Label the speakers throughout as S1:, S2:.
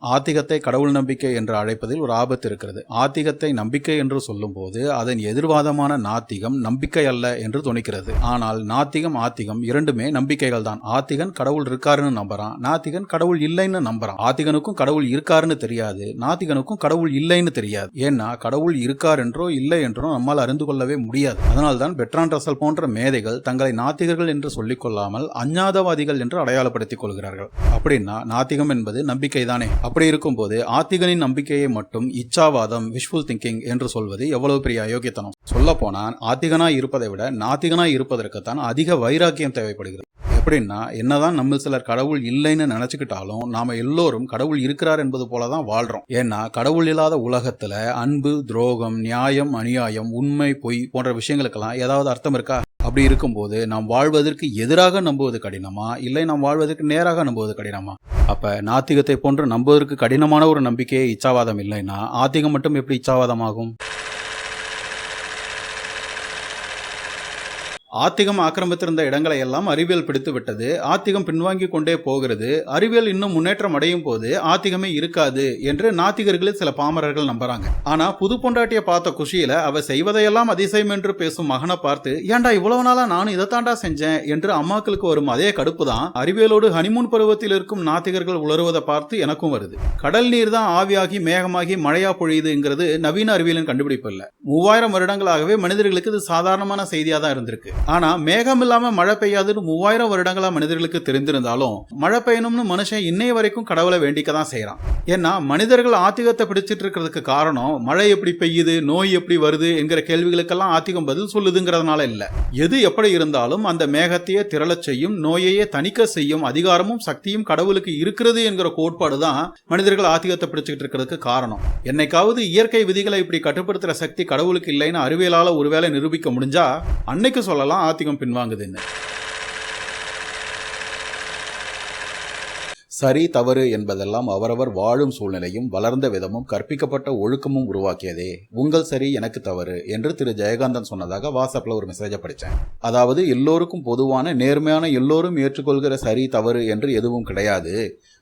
S1: ஆத்திகத்தை கடவுள் நம்பிக்கை என்று அழைப்பதில் ஒரு ஆபத்து இருக்கிறது. ஆத்திகத்தை நம்பிக்கை என்று சொல்லும்போது அதன் எதிர்வாதமான நாத்திகம் நம்பிக்கை அல்ல என்று துணிக்கிறது. ஆனால் நாத்திகம் ஆத்திகம் இரண்டுமே நம்பிக்கைகள் தான். ஆத்திகன் கடவுள் இருக்காருன்னு நம்புறான், நாத்திகன் கடவுள் இல்லைன்னு நம்புறான். ஆத்திகனுக்கும் கடவுள் இருக்காருன்னு தெரியாது, நாத்திகனுக்கும் கடவுள் இல்லைன்னு தெரியாது. ஏன்னா கடவுள் இருக்கார் என்றோ இல்லை என்றோ நம்மால் அறிந்து கொள்ளவே முடியாது. அதனால்தான் பெட்ரான் ரசல் போன்ற மேதைகள் தங்களை நாத்திகர்கள் என்று சொல்லிக் கொள்ளாமல் அஞ்ஞாதவாதிகள் என்று அடையாளப்படுத்திக் கொள்கிறார்கள். அப்படின்னா நாத்திகம் என்பது நம்பிக்கை தானே. அப்படி இருக்கும்போது ஆத்திகனின் நம்பிக்கையை மட்டும் இச்சாவாதம், விஷுவல் திங்கிங் என்று சொல்வது எவ்வளவு பெரிய அயோக்கியத்தனம். சொல்ல போனால் ஆத்திகனாய் இருப்பதை விட நாத்திகனாய் இருப்பதற்குத்தான் அதிக வைராக்கியம் தேவைப்படுகிறது. எப்படின்னா, என்னதான் நம்ம சிலர் கடவுள் இல்லைன்னு நினைச்சுக்கிட்டாலும் நாம எல்லோரும் கடவுள் இருக்கிறார் என்பது போலதான் வாழ்றோம். ஏன்னா கடவுள் இல்லாத உலகத்துல அன்பு, துரோகம், நியாயம், அநியாயம், உண்மை, பொய் போன்ற விஷயங்களுக்கெல்லாம் ஏதாவது அர்த்தம் இருக்கா? அப்படி இருக்கும்போது நாம் வாழ்வதற்கு எதிராக நம்புவது கடினமா, இல்லை நாம் வாழ்வதற்கு நேராக நம்புவது கடினமா? அப்ப நாத்திகத்தை போன்று நம்புவதற்கு கடினமான ஒரு நம்பிக்கையே இச்சாவாதம் இல்லைன்னா ஆத்திகம் மட்டும் எப்படி இச்சாவாதம் ஆகும்? ஆத்திகம் ஆக்கிரமித்திருந்த இடங்களை எல்லாம் அறிவியல் பிடித்து விட்டது. ஆத்திகம் பின்வாங்கி கொண்டே போகிறது. அறிவியல் இன்னும் முன்னேற்றம் அடையும் போது ஆத்திகமே இருக்காது என்று நாத்திகர்களில் சில பாமரர்கள் நம்புறாங்க. ஆனா புது பொண்டாட்டிய பார்த்த குஷியில அவ செய்வதையெல்லாம் அதிசயம் என்று பேசும் மகனை பார்த்து, ஏண்டா இவ்வளவு நாளா நானும் இதைத்தாண்டா செஞ்சேன் என்று அம்மாக்களுக்கு வரும் அதே கடுப்பு தான் அறிவியலோடு ஹனிமூன் பருவத்தில் இருக்கும் நாத்திகர்கள் உளறுவதை பார்த்து எனக்கும் வருது. கடல் நீர் தான் ஆவியாகி மேகமாகி மழையா பொழியுதுங்கிறது நவீன அறிவியலின் கண்டுபிடிப்பு இல்ல. 3000 வருடங்களாகவே மனிதர்களுக்கு இது சாதாரணமான செய்தியா தான் இருந்திருக்கு. ஆனா மேகம் இல்லாம மழை பெய்யாதுன்னு 3000 வருடங்களா மனிதர்களுக்கு தெரிந்திருந்தாலும் மழை பெய்யணும்னு மனுஷன் இன்னைய வரைக்கும் கடவுளை வேண்டிக்கதான் செய்யறான். ஏன்னா மனிதர்கள் ஆத்திகத்தை பிடிச்சிட்டு இருக்கிறதுக்கு காரணம் மழை எப்படி பெய்யுது, நோய் எப்படி வருது என்கிற கேள்விகளுக்கெல்லாம் ஆத்திகம் பதில் சொல்லுதுங்கிறதுனால இல்ல. எது எப்படி இருந்தாலும் அந்த மேகத்தையே திரளச் செய்யும், நோயையே தணிக்க செய்யும் அதிகாரமும் சக்தியும் கடவுளுக்கு இருக்கிறது என்கிற கோட்பாடு தான் மனிதர்கள் ஆத்திகத்தை பிடிச்சிட்டு இருக்கிறதுக்கு காரணம். என்னைக்காவது இயற்கை விதிகளை இப்படி கட்டுப்படுத்துற சக்தி கடவுளுக்கு இல்லைன்னு அறிவியலால ஒருவேளை நிரூபிக்க முடிஞ்சா அன்னைக்கு சொல்லலாம் ஆத்திகம் பின்வாங்குதுன்னு. சரி தவறு என்பதெல்லாம் அவரவர் வாழும் சூழ்நிலையும் வளர்ந்த விதமும் கற்பிக்கப்பட்ட ஒழுக்கமும் உருவாக்கியதே. உங்கள் சரி எனக்கு தவறு என்று திரு ஜெயகாந்தன் சொன்னதாக வாட்ஸ்அப்ல ஒரு மெசேஜை படித்தேன். அதாவது எல்லோருக்கும் பொதுவான நேர்மையான எல்லோரும் ஏற்றுக்கொள்கிற சரி தவறு என்று எதுவும் கிடையாது.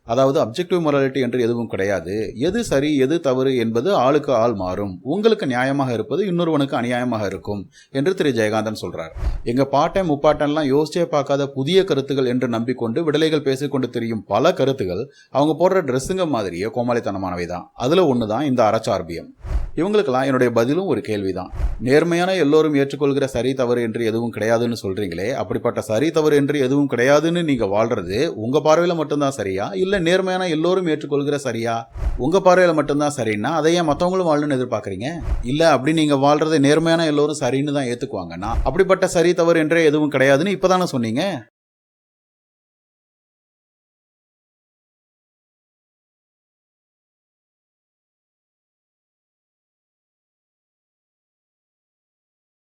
S1: அதாவது அப்ஜெக்டிவ் மொராலிட்டி என்று எதுவும் கிடையாது. எது சரி எது தவறு என்பது ஆளுக்கு ஆள் மாறும். உங்களுக்கு நியாயமாக இருப்பது இன்னொருவனுக்கு அநியாயமாக இருக்கும் என்று திரு ஜெயகாந்தன் சொல்றார். எங்க பாட்டன் முப்பாட்டன்லாம் யோசிச்சே பார்க்காத புதிய கருத்துகள் என்று நம்பிக்கொண்டு விடலைகள் பேசிக்கொண்டு தெரியும் பல கருத்துகள் அவங்க போடுற ட்ரெஸ்ஸுங்க மாதிரியே கோமாளித்தனமானவை தான். அதுல ஒண்ணுதான் இந்த அறச்சார்பியம். இவங்களுக்கெல்லாம் என்னுடைய பதிலும் ஒரு கேள்விதான். நேர்மையான எல்லோரும் ஏற்றுக்கொள்கிற சரி தவறு என்று எதுவும் கிடையாதுன்னு சொல்றீங்களே, அப்படிப்பட்ட சரி தவறு என்று எதுவும் கிடையாதுன்னு நீங்க வாழ்றது உங்க பார்வையில மட்டும்தான் சரியா, இல்ல நேர்மையான எல்லோரும் ஏற்றுக்கொள்கிற சரியா? உங்க பார்வையில மட்டும்தான் சரின்னா அதை ஏன் மற்றவங்களும் வாழணும்னு எதிர்பார்க்கறீங்க? இல்ல அப்படி நீங்க வாழ்றதை நேர்மையான எல்லோரும் சரின்னு தான் ஏத்துக்குவாங்கன்னா அப்படிப்பட்ட சரி தவறு என்றே எதுவும் கிடையாதுன்னு இப்பதானே சொன்னீங்க.